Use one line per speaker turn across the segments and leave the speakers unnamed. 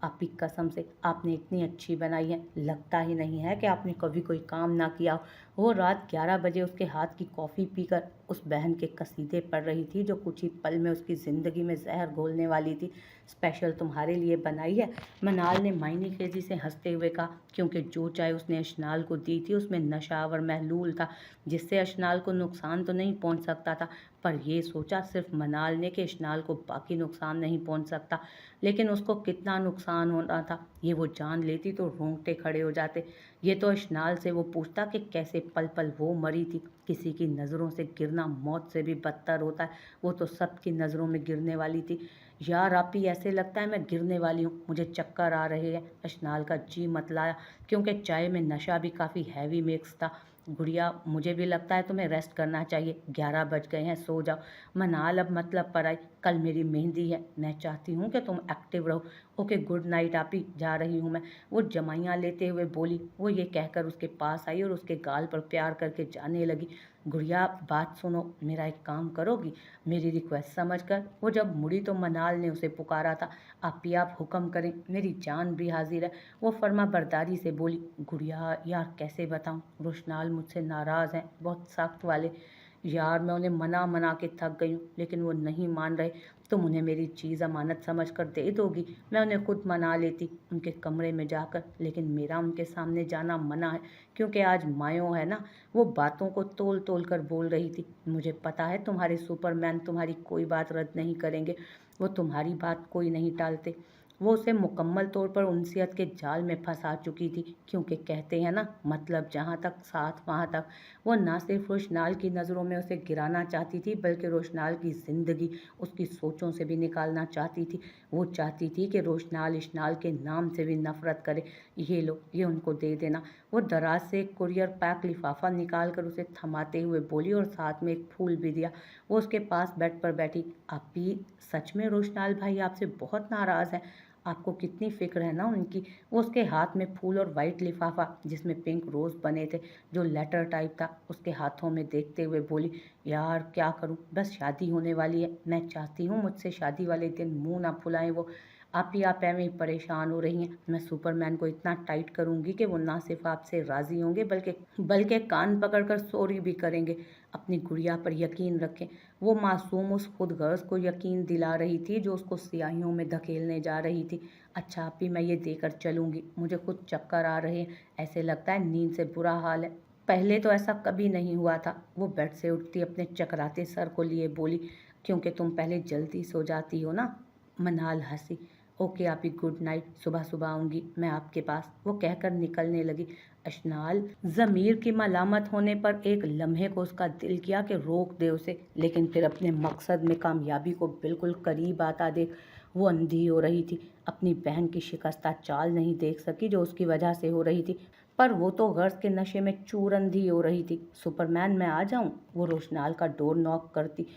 आपकी कसम से आपने इतनी अच्छी बनाई है, लगता ही नहीं है कि आपने कभी कोई काम ना किया हो। वो रात 11 बजे उसके हाथ की कॉफ़ी पीकर उस बहन के कसीदे पढ़ रही थी जो कुछ ही पल में उसकी ज़िंदगी में जहर घोलने वाली थी। स्पेशल तुम्हारे लिए बनाई है। मनाल ने मायने खेजी से हंसते हुए कहा, क्योंकि जो चाय उसने अशनाल को दी थी उसमें नशा और महलूल था, जिससे अशनाल को नुकसान तो नहीं पहुंच सकता था, पर यह सोचा सिर्फ मनाल ने कि अशनाल को बाकी नुकसान नहीं पहुंच सकता, लेकिन उसको कितना नुकसान होना था ये वो जान लेती तो रोंगटे खड़े हो जाते। ये तो अशनाल से वो पूछता कि कैसे पल पल वो मरी थी। किसी की नज़रों से गिरना मौत से भी बदतर होता है, वो तो सबकी नज़रों में गिरने वाली थी। यार आप ही, ऐसे लगता है मैं गिरने वाली हूँ, मुझे चक्कर आ रहे हैं। अशनाल का जी मतलाया, क्योंकि चाय में नशा भी काफ़ी हैवी मिक्स था। गुड़िया, मुझे भी लगता है तुम्हें रेस्ट करना चाहिए, 11 बज गए हैं, सो जाओ। मनाल अब मतलब पर आई, कल मेरी मेहंदी है, मैं चाहती हूँ कि तुम एक्टिव रहो। ओके, गुड नाइट आपी, जा रही हूँ मैं, वो जमाइयाँ लेते हुए बोली। वो ये कहकर उसके पास आई और उसके गाल पर प्यार करके जाने लगी। गुड़िया बात सुनो, मेरा एक काम करोगी, मेरी रिक्वेस्ट समझकर। वो जब मुड़ी तो मनाल ने उसे पुकारा था, आपी आप हुक्म करें, मेरी जान भी हाजिर है। वो फर्मा बरदारी से बोली। गुड़िया यार कैसे बताऊँ, रोशनाल मुझसे नाराज़ हैं, बहुत सख्त वाले। यार मैं उन्हें मना मना के थक गई हूँ, लेकिन वो नहीं मान रहे। तुम उन्हें मेरी चीज़ अमानत समझ कर दे दोगी, मैं उन्हें खुद मना लेती उनके कमरे में जाकर, लेकिन मेरा उनके सामने जाना मना है, क्योंकि आज मायो है ना। वो बातों को तोल तोल कर बोल रही थी। मुझे पता है तुम्हारे सुपरमैन तुम्हारी कोई बात रद्द नहीं करेंगे, वो तुम्हारी बात कोई नहीं टालते। वो उसे मुकम्मल तौर पर उनसियत के जाल में फंसा चुकी थी, क्योंकि कहते हैं ना, मतलब जहाँ तक साथ वहाँ तक। वो ना सिर्फ रोशनाल की नज़रों में उसे गिराना चाहती थी, बल्कि रोशनाल की ज़िंदगी उसकी सोचों से भी निकालना चाहती थी। वो चाहती थी कि रोशनाल इशनाल के नाम से भी नफरत करे। ये लो, ये उनको दे देना। वो दराज से एक कुरियर पैक लिफाफा निकाल कर उसे थमाते हुए बोली, और साथ में एक फूल भी दिया। वो उसके पास बेड पर बैठी। आप भी सच में रोशनाल भाई आपसे बहुत नाराज़ हैं, आपको कितनी फिक्र है ना उनकी। वो उसके हाथ में फूल और वाइट लिफाफा जिसमें पिंक रोज़ बने थे, जो लेटर टाइप था, उसके हाथों में देखते हुए बोली। यार क्या करूं, बस शादी होने वाली है, मैं चाहती हूँ मुझसे शादी वाले दिन मुंह ना फुलाएं वो। आप ही आप एवं परेशान हो रही हैं, मैं सुपरमैन को इतना टाइट करूंगी कि वो ना सिर्फ आपसे राजी होंगे बल्कि कान पकड़कर सॉरी भी करेंगे। अपनी गुड़िया पर यकीन रखें। वो मासूम उस खुद गर्ज को यकीन दिला रही थी जो उसको सियाहियों में धकेलने जा रही थी। अच्छा आप ही, मैं ये देकर चलूंगी, मुझे खुद चक्कर आ रहे हैं, ऐसे लगता है नींद से बुरा हाल है। पहले तो ऐसा कभी नहीं हुआ था। वो बेड से उठती अपने चकराते सर को लिए बोली, क्योंकि तुम पहले जल्दी सो जाती हो ना। मनाल हंसी। ओके आप ही, गुड नाइट, सुबह सुबह आऊंगी मैं आपके पास, वो कहकर निकलने लगी। अशनाल, ज़मीर की मलामत होने पर एक लम्हे को उसका दिल किया कि रोक दे उसे, लेकिन फिर अपने मकसद में कामयाबी को बिल्कुल करीब आता देख वो अंधी हो रही थी। अपनी बहन की शिकस्ता चाल नहीं देख सकी जो उसकी वजह से हो रही थी, पर वो तो गर्ज के नशे में चूर अंधी हो रही थी। सुपरमैन मैं आ जाऊं, वो रोशनाल का डोर नॉक करती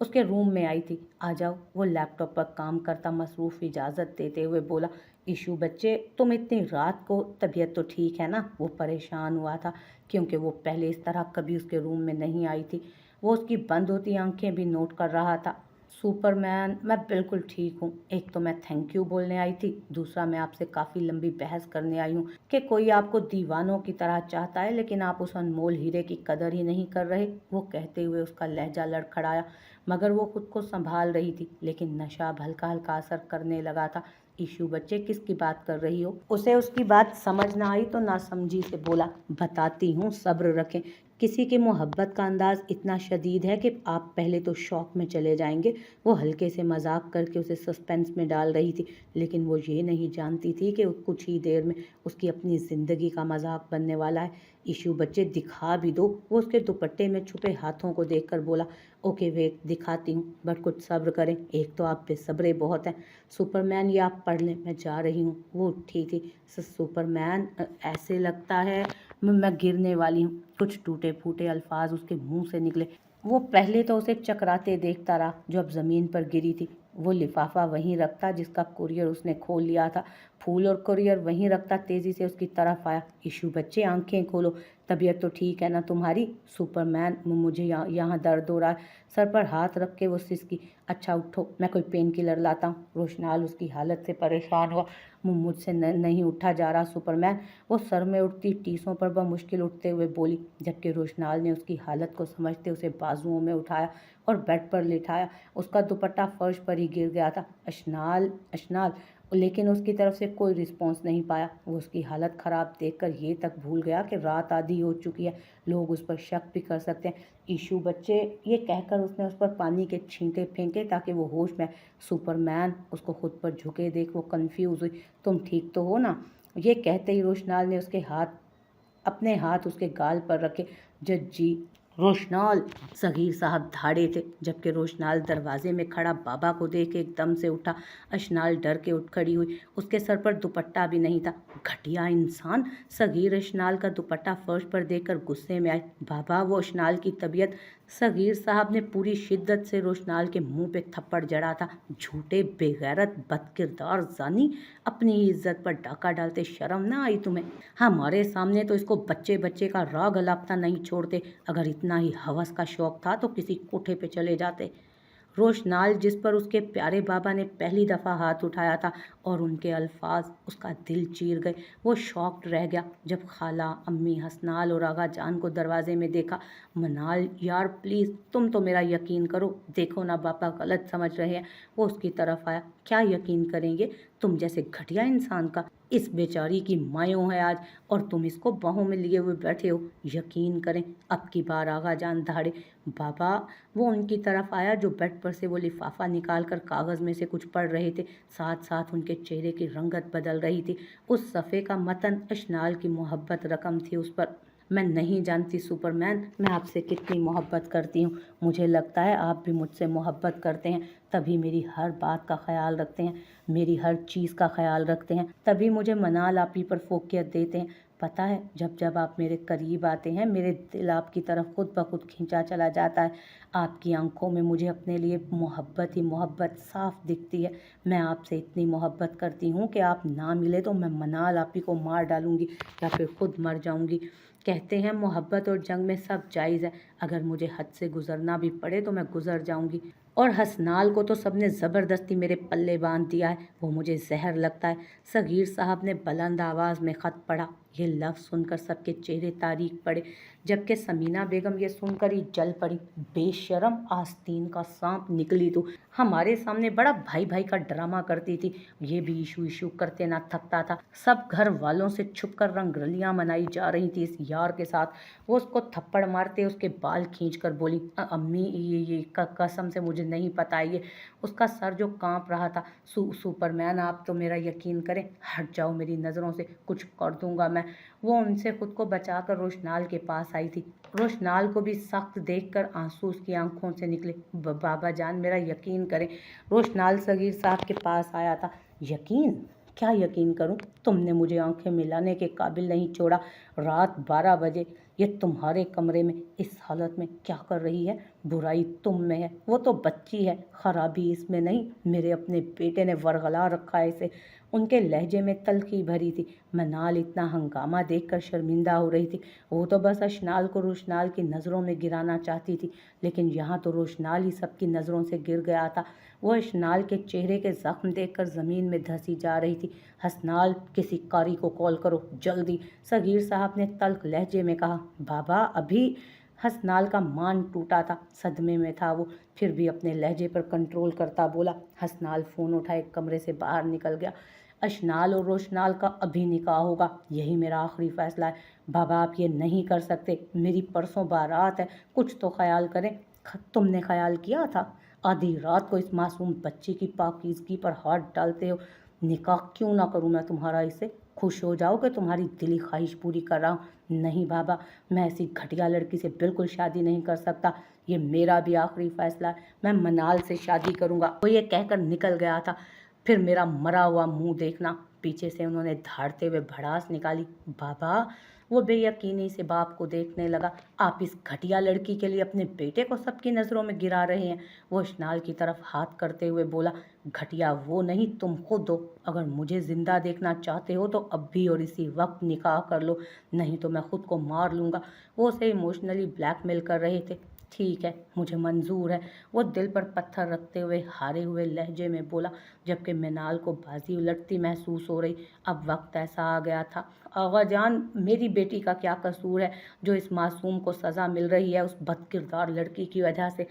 उसके रूम में आई थी। आ जाओ, वो लैपटॉप पर काम करता मसरूफ इजाज़त देते हुए बोला। ईशू बच्चे, तुम इतनी रात को, तबीयत तो ठीक है ना। वो परेशान हुआ था, क्योंकि वो पहले इस तरह कभी उसके रूम में नहीं आई थी। वो उसकी बंद होती आंखें भी नोट कर रहा था। सुपरमैन मैं बिल्कुल ठीक हूँ। एक तो मैं थैंक यू बोलने आई थी, दूसरा मैं आपसे काफ़ी लंबी बहस करने आई हूँ कि कोई आपको दीवानों की तरह चाहता है, लेकिन आप उस अनमोल हीरे की कदर ही नहीं कर रहे। वो कहते हुए उसका लहजा लड़खड़ाया, मगर वो खुद को संभाल रही थी, लेकिन नशा अब हल्का हल्का असर करने लगा था। ईशू बच्चे, किसकी बात कर रही हो? उसे उसकी बात समझ ना आई तो नासमझी से बोला, बताती हूँ, सब्र रखें। किसी की मोहब्बत का अंदाज इतना शदीद है कि आप पहले तो शौक में चले जाएंगे। वो हल्के से मजाक करके उसे सस्पेंस में डाल रही थी, लेकिन वो ये नहीं जानती थी कि कुछ ही देर में उसकी अपनी ज़िंदगी का मजाक बनने वाला है। ईशू बच्चे, दिखा भी दो, वो उसके दुपट्टे में छुपे हाथों को देखकर बोला। ओके वेट, दिखाती हूँ, बट कुछ सब्र करें, एक तो आप बेसब्रे बहुत हैं। सुपरमैन ये आप पढ़ लें, मैं जा रही हूँ। वो उठी थी। सुपरमैन ऐसे लगता है मैं गिरने वाली हूँ। कुछ टूटे फूटे अल्फाज उसके मुंह से निकले। वो पहले तो उसे चकराते देखता रहा जो अब ज़मीन पर गिरी थी। वो लिफाफा वहीं रखता जिसका कुरियर उसने खोल लिया था। फूल और कुरियर वहीं रखता तेज़ी से उसकी तरफ आया। ईशू बच्चे, आंखें खोलो, तबीयत तो ठीक है ना तुम्हारी? सुपरमैन, मुझे यहाँ दर्द हो रहा है। सर पर हाथ रख के वो सिसकी। अच्छा उठो, मैं कोई पेन किलर लाता हूँ। रोशनाल उसकी हालत से परेशान हुआ। मुझसे नहीं उठा जा रहा सुपरमैन। वो सर में उठती टीसों पर बमुश्किल उठते हुए बोली, जबकि रोशनाल ने उसकी हालत को समझते उसे बाजुओं में उठाया और बेड पर लिटाया। उसका दुपट्टा फर्श पर ही गिर गया था। अशनाल, अशनाल, लेकिन उसकी तरफ से कोई रिस्पॉन्स नहीं पाया। वो उसकी हालत ख़राब देखकर ये तक भूल गया कि रात आधी हो चुकी है, लोग उस पर शक भी कर सकते हैं। ईशू बच्चे, ये कहकर उसने उस पर पानी के छींटे फेंके ताकि वो होश में। सुपरमैन उसको खुद पर झुके देख वो कंफ्यूज हुई। तुम ठीक तो हो ना? ये कहते ही रोशनाल ने अपने हाथ उसके गाल पर रखे। जज्जी, रोशनाल, सगीर साहब धाड़े थे, जबकि रोशनाल दरवाजे में खड़ा बाबा को देख एकदम से उठा। अशनाल डर के उठ खड़ी हुई। उसके सर पर दुपट्टा भी नहीं था। घटिया इंसान! सगीर अशनाल का दुपट्टा फर्श पर देखकर गुस्से में आई। बाबा, वो अशनाल की तबीयत। सगीर साहब ने पूरी शिद्दत से रोशनाल के मुंह पे थप्पड़ जड़ा था। झूठे, बेगैरत, बदकिरदार जानी, अपनी ही इज्जत पर डाका डालते शर्म ना आई तुम्हें? हमारे सामने तो इसको बच्चे बच्चे का राग अलापता नहीं छोड़ते। अगर इतना ही हवस का शौक था तो किसी कोठे पे चले जाते। रोशनाल, जिस पर उसके प्यारे बाबा ने पहली दफ़ा हाथ उठाया था, और उनके अल्फाज उसका दिल चीर गए। वो शॉक्ड रह गया जब खाला, अम्मी, हसनाल और आगा जान को दरवाजे में देखा। मनाल यार प्लीज़, तुम तो मेरा यकीन करो, देखो ना पापा गलत समझ रहे हैं। वो उसकी तरफ आया। क्या यकीन करेंगे तुम जैसे घटिया इंसान का? इस बेचारी की मायों है आज, और तुम इसको बाहों में लिए हुए बैठे हो। यकीन करें, अब की बार आगा जान धाड़े। बाबा, वो उनकी तरफ आया जो बेड पर से वो लिफाफा निकालकर कागज़ में से कुछ पढ़ रहे थे। साथ साथ उनके चेहरे की रंगत बदल रही थी। उस सफ़े का मतन अशनाल की मोहब्बत रकम थी उस पर। मैं नहीं जानती सुपरमैन, मैं आपसे कितनी मोहब्बत करती हूँ। मुझे लगता है आप भी मुझसे मोहब्बत करते हैं, तभी मेरी हर बात का ख्याल रखते हैं, मेरी हर चीज़ का ख्याल रखते हैं, तभी मुझे मनाल आप ही पर फोकियत देते हैं। पता है, जब जब आप मेरे करीब आते हैं, मेरे दिल आपकी तरफ खुद ब खुद खींचा चला जाता है। आपकी आंखों में मुझे अपने लिए मोहब्बत ही मोहब्बत साफ दिखती है। मैं आपसे इतनी मोहब्बत करती हूँ कि आप ना मिले तो मैं मनाल आप ही को मार डालूंगी या फिर खुद मर जाऊंगी। कहते हैं मोहब्बत और जंग में सब जायज़ है। अगर मुझे हद से गुजरना भी पड़े तो मैं गुजर जाऊंगी। और हसनाल को तो सबने ज़बरदस्ती मेरे पल्ले बांध दिया है, वो मुझे जहर लगता है। सगीर साहब ने बुलंद आवाज़ में ख़त पढ़ा। ये लफ्ज़ सुनकर सबके चेहरे तारीक पड़े, जबकि समीना बेगम ये सुनकर ही जल पड़ी। बेशरम, आस्तीन का सांप निकली तू। हमारे सामने बड़ा भाई भाई का ड्रामा करती थी। ये भी इशू इशू करते ना थकता था। सब घर वालों से छुपकर रंगरलियां मनाई जा रही थी इस यार के साथ। वो उसको थप्पड़ मारते उसके बाल खींचकर बोली, अम्मी ये कसम से मुझे नहीं पता ये। उसका सर जो कांप रहा था। सुपरमैन, आप तो मेरा यकीन करें, हट जाओ मेरी नज़रों से, कुछ कर दूंगा मैं। वो उनसे खुद को बचाकर रोशनाल के पास आई थी। रोशनाल को भी सख्त देखकर आंसू उसकी आंखों से निकले। बाबा जान, मेरा यकीन करें। रोशनाल सगीर साहब के पास आया था। यकीन? क्या यकीन करूं? तुमने मुझे आंखें मिलाने के काबिल नहीं छोड़ा। रात 12 बजे ये तुम्हारे कमरे में इस हालत में क्या कर रही है? बुराई तुम में है, वो तो बच्ची है, खराबी इसमें नहीं। मेरे अपने बेटे ने वरगला रखा है इसे। उनके लहजे में तल्खी भरी थी। मनाल इतना हंगामा देखकर शर्मिंदा हो रही थी। वो तो बस अशनाल को रोशनाल की नज़रों में गिराना चाहती थी, लेकिन यहाँ तो रोशनाल ही सबकी नज़रों से गिर गया था। वो अशनाल के चेहरे के जख्म देखकर ज़मीन में धंसी जा रही थी। हसनाल, किसी कारी को कॉल करो जल्दी, सगीर साहब ने तल्ख लहजे में कहा। बाबा अभी? हसनाल का मान टूटा था, सदमे में था वो, फिर भी अपने लहजे पर कंट्रोल करता बोला। हसनाल फ़ोन उठाए कमरे से बाहर निकल गया। अशनाल और रोशनाल का अभी निकाह होगा, यही मेरा आखिरी फैसला है। बाबा आप ये नहीं कर सकते, मेरी परसों बारात है, कुछ तो ख्याल करें। तुमने ख्याल किया था? आधी रात को इस मासूम बच्ची की पाकीज़गी पर हाथ डालते हो। निकाह क्यों ना करूं मैं तुम्हारा इससे? खुश हो जाओ कि तुम्हारी दिली ख्वाहिश पूरी कर रहा हूँ। नहीं बाबा, मैं ऐसी घटिया लड़की से बिल्कुल शादी नहीं कर सकता। ये मेरा भी आखिरी फैसला है, मैं मनाल से शादी करूँगा। वो ये कहकर निकल गया था। फिर मेरा मरा हुआ मुंह देखना। पीछे से उन्होंने धाड़ते हुए भड़ास निकाली। बाबा, वो बेयकीनी से बाप को देखने लगा। आप इस घटिया लड़की के लिए अपने बेटे को सबकी नज़रों में गिरा रहे हैं। वो इश्नाल की तरफ हाथ करते हुए बोला, घटिया वो नहीं, तुम खुद हो। अगर मुझे जिंदा देखना चाहते हो तो अब भी और इसी वक्त निकाह कर लो, नहीं तो मैं खुद को मार लूँगा। वो उसे इमोशनली ब्लैकमेल कर रहे थे। ठीक है, मुझे मंजूर है, वो दिल पर पत्थर रखते हुए हारे हुए लहजे में बोला, जबकि मिनाल को बाजी उलटती महसूस हो रही। अब वक्त ऐसा आ गया था। आगा जान, मेरी बेटी का क्या कसूर है जो इस मासूम को सज़ा मिल रही है उस बदकिरदार लड़की की वजह से।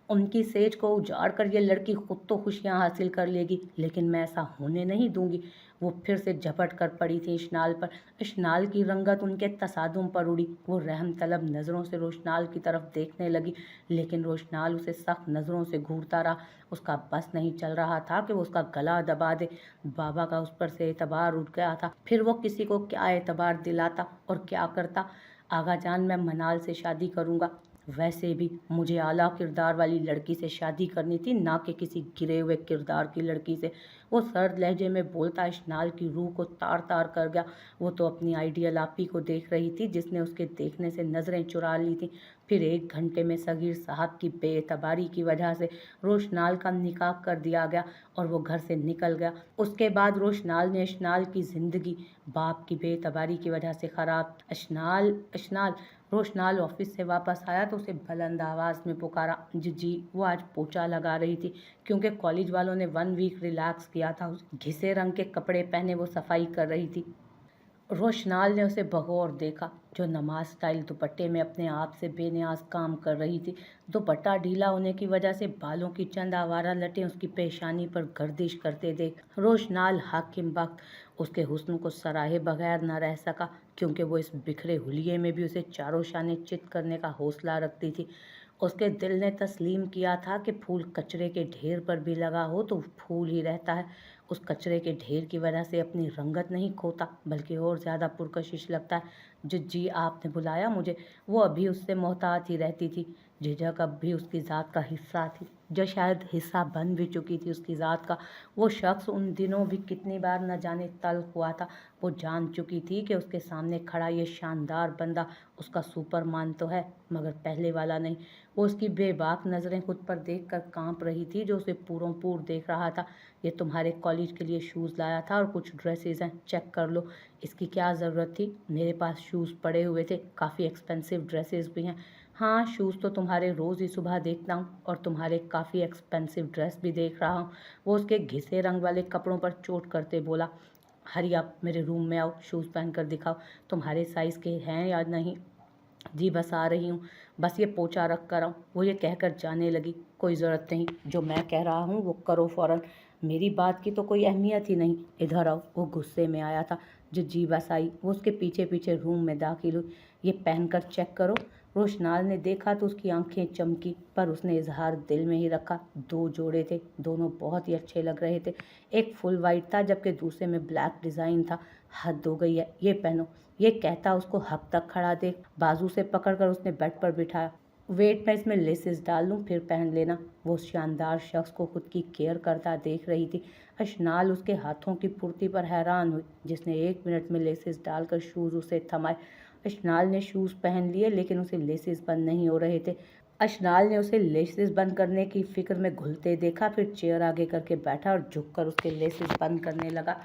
उनकी सेज को उजाड़ कर ये लड़की खुद तो खुशियां हासिल कर लेगी, लेकिन मैं ऐसा होने नहीं दूंगी। वो फिर से झपट कर पड़ी थी इश्नाल पर। इश्नाल की रंगत उनके तसादुम पर उड़ी। वो रहम तलब नज़रों से रोशनाल की तरफ देखने लगी, लेकिन रोशनाल उसे सख्त नज़रों से घूरता रहा। उसका बस नहीं चल रहा था कि वो उसका गला दबा दे। बाबा का उस पर से एतबार उठ गया था। फिर वो किसी को क्या एतबार दिलाता और क्या करता। आगा जान, मैं मनाल से शादी करूंगा। वैसे भी मुझे आला किरदार वाली लड़की से शादी करनी थी, ना कि किसी गिरे हुए किरदार की लड़की से। वो सर्द लहजे में बोलता इश्नाल की रूह को तार तार कर गया। वो तो अपनी आइडियल आपी को देख रही थी जिसने उसके देखने से नज़रें चुरा ली थी। फिर 1 घंटे में सगीर साहब की बेएतबारी की वजह से रोशनाल का निकाह कर दिया गया और वो घर से निकल गया। उसके बाद रोशनाल ने इश्नाल की ज़िंदगी बाप की बेएतबारी की वजह से ख़राब। इश्नाल इश्नाल रोशनाल ऑफिस से वापस आया तो उसे बुलंद आवाज़ में पुकारा। जी, वो आज पोछा लगा रही थी क्योंकि कॉलेज वालों ने 1 वीक रिलैक्स किया था। घिसे रंग के कपड़े पहने वो सफाई कर रही थी। रोशनाल ने उसे बगौर देखा, जो नमाज स्टाइल दुपट्टे में अपने आप से बेनियाज काम कर रही थी। दुपट्टा ढीला होने की वजह से बालों की चंद आवारा लटें उसकी पेशानी पर गर्दिश करते देख रोशनाल हाकिम बख्त उसके हुस्न को सराहे बगैर न रह सका, क्योंकि वो इस बिखरे हुलिये में भी उसे चारों शाने चित करने का हौसला रखती थी। उसके दिल ने तस्लीम किया था कि फूल कचरे के ढेर पर भी लगा हो तो फूल ही रहता है। उस कचरे के ढेर की वजह से अपनी रंगत नहीं खोता, बल्कि और ज़्यादा पुरकशिश लगता है। जी, आपने बुलाया मुझे। वो अभी उससे मोहतात ही रहती थी। झिझक अब भी उसकी ज़ात का हिस्सा थी, जो शायद हिस्सा बन भी चुकी थी उसकी ज़ात का। वो शख्स उन दिनों भी कितनी बार न जाने तल्ख हुआ था। वो जान चुकी थी कि उसके सामने खड़ा ये शानदार बंदा उसका सुपरमान तो है, मगर पहले वाला नहीं। वो उसकी बेबाक नज़रें खुद पर देख कर काँप रही थी, जो उसे पूरों पूर देख रहा था। ये तुम्हारे कॉलेज के लिए शूज़ लाया था और कुछ ड्रेसेस हैं, चेक कर लो। इसकी क्या ज़रूरत थी? मेरे पास शूज़ पड़े हुए थे, काफ़ी एक्सपेंसिव ड्रेसेस भी हैं। हाँ, शूज़ तो तुम्हारे रोज़ ही सुबह देखता हूँ और तुम्हारे काफ़ी एक्सपेंसिव ड्रेस भी देख रहा हूँ। वो उसके घिसे रंग वाले कपड़ों पर चोट करते बोला, हरी आप मेरे रूम में आओ, शूज़ पहन कर दिखाओ, तुम्हारे साइज़ के हैं या नहीं। जी बस आ रही हूँ, बस ये पोछा रख कर आऊँ। वो ये कहकर जाने लगी। कोई ज़रूरत नहीं, जो मैं कह रहा हूँ वो करो फ़ौरन, मेरी बात की तो कोई अहमियत ही नहीं। इधर आओ। वो गुस्से में आया था। जो जी बस आई। वो उसके पीछे पीछे रूम में दाखिल हुई। ये पहन कर चेक करो। रोशनाल ने देखा तो उसकी आंखें चमकी, पर उसने इजहार दिल में ही रखा। 2 जोड़े थे, दोनों बहुत ही अच्छे लग रहे थे। एक फुल वाइट था जबकि दूसरे में ब्लैक डिज़ाइन था। हद हो गई है, ये पहनो, ये कहता उसको हक तक खड़ा देख बाजू से पकड़कर उसने बेड पर बिठाया। वेट, मैं इसमें लेसेस डाल लूँ फिर पहन लेना। वो उस शानदार शख्स को खुद की केयर करता देख रही थी। अशनाल उसके हाथों की फुर्ती पर हैरान हुई, जिसने 1 मिनट में लेसेस डालकर शूज़ उसे थमाए। अशनाल ने शूज़ पहन लिए, लेकिन उसे लेसेस बंद नहीं हो रहे थे। अशनाल ने उसे लेसेस बंद करने की फिक्र में घुलते देखा, फिर चेयर आगे करके बैठा और झुककर उसके लेसेस बंद करने लगा।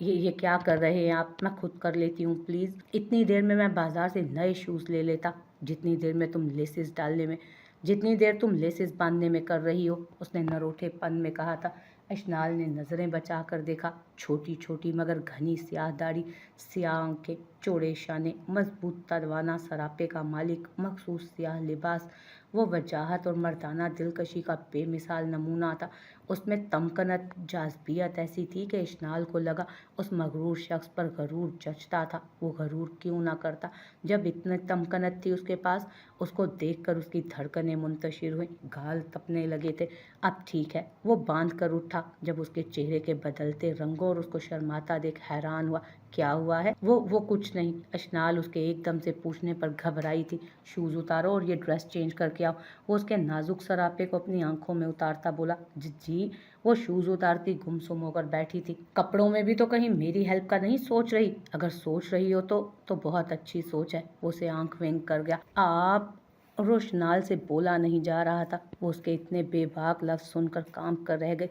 ये क्या कर रहे हैं आप? मैं खुद कर लेती हूँ प्लीज़। इतनी देर में मैं बाज़ार से नए शूज़ ले लेता, जितनी देर में तुम लेसेस डालने में जितनी देर तुम लेसेस बांधने में कर रही हो, उसने नरोठेपन में कहा था। अशनाल ने नज़रें बचा कर देखा। छोटी छोटी मगर घनी स्याह दाढ़ी, स्याह आंखें, चौड़े शाने, मजबूत तलवाना सरापे का मालिक, मखसूस स्याह लिबास। वो वजाहत और मर्दाना दिलकशी का बेमिसाल नमूना था। उसमें तमकनत, जाज़बियत ऐसी थी कि इश्नाल को लगा उस मगरूर शख्स पर गरूर जचता था। वो गरूर क्यों ना करता जब इतनी तमकनत थी उसके पास। उसको देखकर उसकी धड़कनें मुंतशिर हुई, गाल तपने लगे थे। अब ठीक है, वो बांध कर उठा। जब उसके चेहरे के बदलते रंगों और उसको शर्माता देख हैरान हुआ। क्या हुआ है? वो कुछ नहीं। अशनाल उसके एकदम से पूछने पर घबराई थी। शूज़ उतारो और ये ड्रेस चेंज करके आओ। वो उसके नाजुक सरापे को अपनी आंखों में उतारता बोला, जी। वो शूज उतारती गुमसुम होकर बैठी थी। कपड़ों में भी तो कहीं मेरी हेल्प का नहीं सोच रही? अगर सोच रही हो तो बहुत अच्छी सोच है। वो उसे आंख वेंक कर गया। आप? रोशनाल से बोला नहीं जा रहा था। वो उसके इतने बेबाक लफ्ज सुनकर कांप कर रह गई।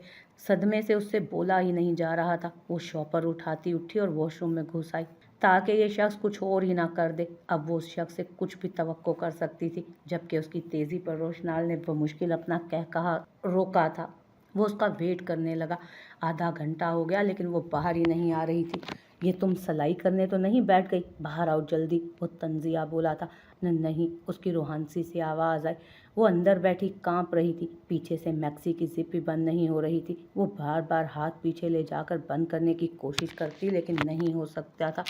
सदमे से उससे बोला ही नहीं जा रहा था। वो शॉपर उठाती उठी और वॉशरूम में घुस आई ताकि ये शख्स कुछ और ही ना कर दे। अब वो उस शख्स से कुछ भी तवक्को कर सकती थी, जबकि उसकी तेजी पर रोशनाल ने बमुश्किल अपना कह कहा रोका था। वो उसका वेट करने लगा। आधा घंटा हो गया लेकिन वो बाहर ही नहीं आ रही थी। ये तुम सलाई करने तो नहीं बैठ गई? बाहर आओ जल्दी, वो तंजिया बोला था। नहीं, उसकी रोहानसी सी आवाज़ आई। वो अंदर बैठी कांप रही थी। पीछे से मैक्सी की जिप भी बंद नहीं हो रही थी। वो बार बार हाथ पीछे ले जाकर बंद करने की कोशिश करती लेकिन नहीं हो सकता था।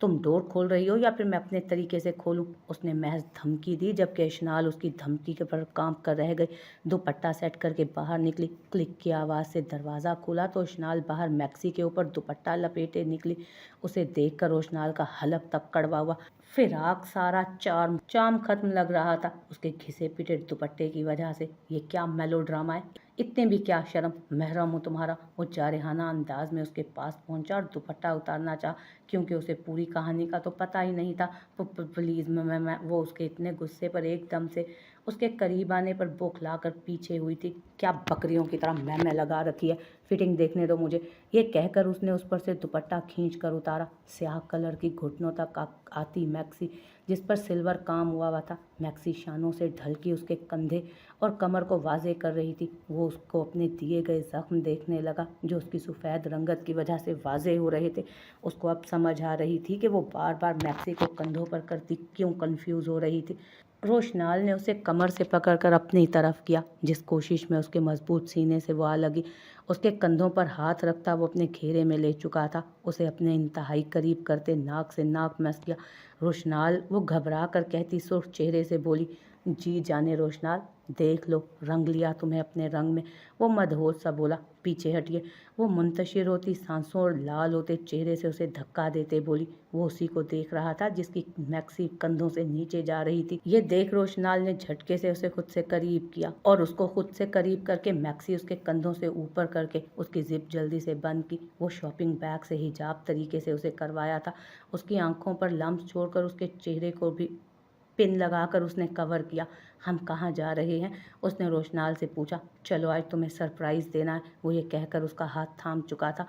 तुम डोर खोल रही हो या फिर मैं अपने तरीके से खोलूं? उसने महज धमकी दी, जबकि इशनाल उसकी धमकी के पर कांप कर रह गई। दुपट्टा सेट करके बाहर निकली। क्लिक की आवाज़ से दरवाज़ा खुला तो इशनाल बाहर मैक्सी के ऊपर दुपट्टा लपेटे निकली। उसे देखकर रोशनाल का हलक तक कड़वा हुआ। फिराक सारा चार्म खत्म लग रहा था उसके घिसे पिटे दुपट्टे की वजह से। ये क्या मेलोड्रामा है? इतने भी क्या शर्म? महरम हो तुम्हारा? वो जारहाना अंदाज में उसके पास पहुंचा और दुपट्टा उतारना चाहा, क्योंकि उसे पूरी कहानी का तो पता ही नहीं था। प्लीज़ मैं वो उसके इतने गुस्से पर एकदम से उसके करीब आने पर बौखलाकर पीछे हुई थी। क्या बकरियों की तरह मैं लगा रखी है? फिटिंग देखने दो मुझे। ये कहकर उसने उस पर से दुपट्टा खींच कर उतारा। स्याह कलर की घुटनों तक आती मैक्सी, जिस पर सिल्वर काम हुआ था। मैक्सी शानों से ढलकी उसके कंधे और कमर को वाजे कर रही थी। वो उसको अपने दिए गए जख्म देखने लगा, जो उसकी सफ़ेद रंगत की वजह से वाजे हो रहे थे। उसको अब समझ आ रही थी कि वो बार बार मैक्सी को कंधों पर करती क्यों कंफ्यूज हो रही थी। रोशनाल ने उसे कमर से पकड़कर अपनी तरफ किया। जिस कोशिश में उसके मजबूत सीने से वो आ लगी, उसके कंधों पर हाथ रखता वो अपने घेरे में ले चुका था। उसे अपने इंतहाई करीब करते नाक से नाक मस गया। रोशनाल, वो घबरा कर कहती सुर्ख चेहरे से बोली। जी जाने रोशनाल, देख लो, रंग लिया तुम्हें अपने रंग में। वो मदहोश सा बोला। पीछे हटिए। वो मुंतशिर होती सांसों और लाल होते चेहरे से उसे धक्का देते बोली। वो उसी को देख रहा था जिसकी मैक्सी कंधों से नीचे जा रही थी। ये देख रोशनाल ने झटके से उसे खुद से करीब किया और उसको खुद से करीब करके मैक्सी उसके कंधों से ऊपर करके उसकी जिप जल्दी से बंद की। वो शॉपिंग बैग से हिजाब तरीके से उसे करवाया था। उसकी आंखों पर लम्स छोड़कर उसके चेहरे को भी पिन लगाकर उसने कवर किया। हम कहाँ जा रहे हैं? उसने रोशनाल से पूछा। चलो आज तुम्हें सरप्राइज़ देना है, वो ये कहकर उसका हाथ थाम चुका था।